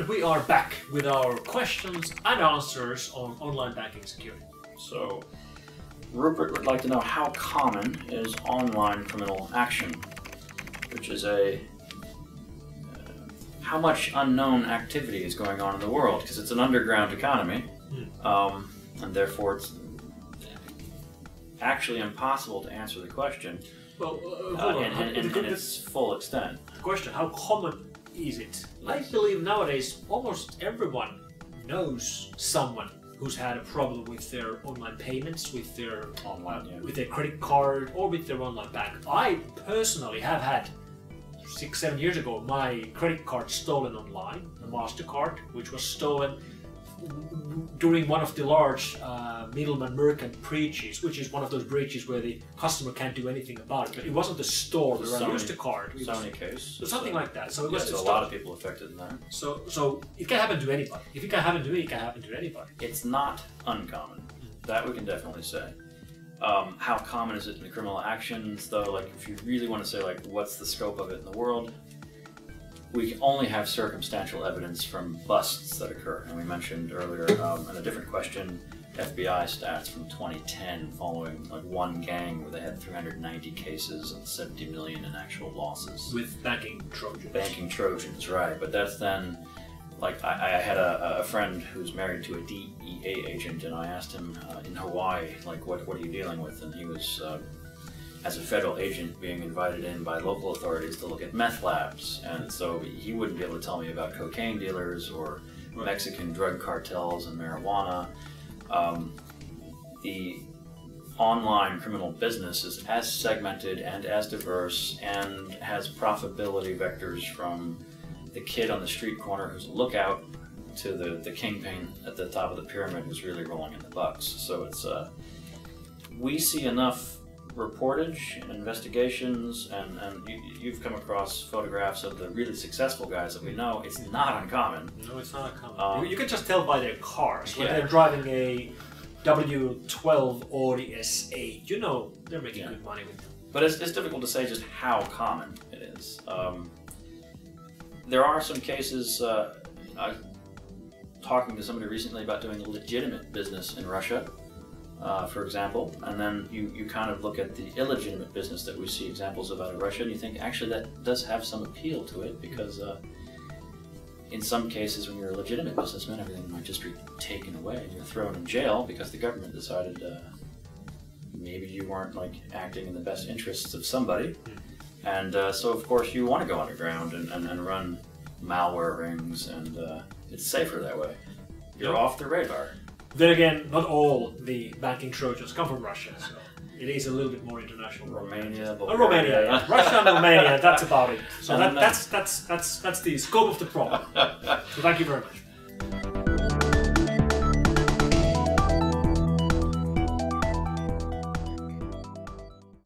And we are back with our questions and answers on online banking security. So, Rupert would like to know how common is online criminal action, which is how much unknown activity is going on in the world, because it's an underground economy, and therefore it's actually impossible to answer the question in its full extent. The question, how common is it? I believe nowadays almost everyone knows someone who's had a problem with their online payments, with their with their credit card, or with their online bank. I personally have had 6-7 years ago my credit card stolen online, the MasterCard, which was stolen during one of the large middleman merchant breaches, which is one of those breaches where the customer can't do anything about it. But it wasn't the store that used the card. Sony case. Something like that. So there's a lot of people affected in that. So it can happen to anybody. If it can happen to me, it can happen to anybody. It's not uncommon. That we can definitely say. How common is it in the criminal actions, though? Like, if you really want to say, like, what's the scope of it in the world? We can only have circumstantial evidence from busts that occur. And we mentioned earlier in a different question, FBI stats from 2010 following like one gang where they had 390 cases and 70 million in actual losses. With banking Trojans. Banking Trojans, right. But that's then, like, I had a friend who's married to a DEA agent, and I asked him in Hawaii, like, what are you dealing with? And he was, as a federal agent, being invited in by local authorities to look at meth labs, and so he wouldn't be able to tell me about cocaine dealers or Mexican drug cartels and marijuana. The online criminal business is as segmented and as diverse and has profitability vectors from the kid on the street corner who's a lookout to the kingpin at the top of the pyramid who's really rolling in the bucks. So it's we see enough reportage and investigations, and you've come across photographs of the really successful guys that we know. It's not uncommon. No, it's not uncommon. You can just tell by their cars. When they're driving a W12 Audi S8, you know they're making good money with them. But it's difficult to say just how common it is. There are some cases, I was talking to somebody recently about doing legitimate business in Russia, for example, and then you kind of look at the illegitimate business that we see examples of out of Russia, and you think, actually, that does have some appeal to it, because in some cases, when you're a legitimate businessman, everything might just be taken away, and you're thrown in jail because the government decided maybe you weren't, like, acting in the best interests of somebody, and so, of course, you want to go underground and run malware rings, and it's safer that way. You're off the radar. Then again, not all the banking Trojans come from Russia, so it is a little bit more international. Romania, Romania, yeah. Russia and Romania, that's about it. So that's the scope of the problem. So thank you very much.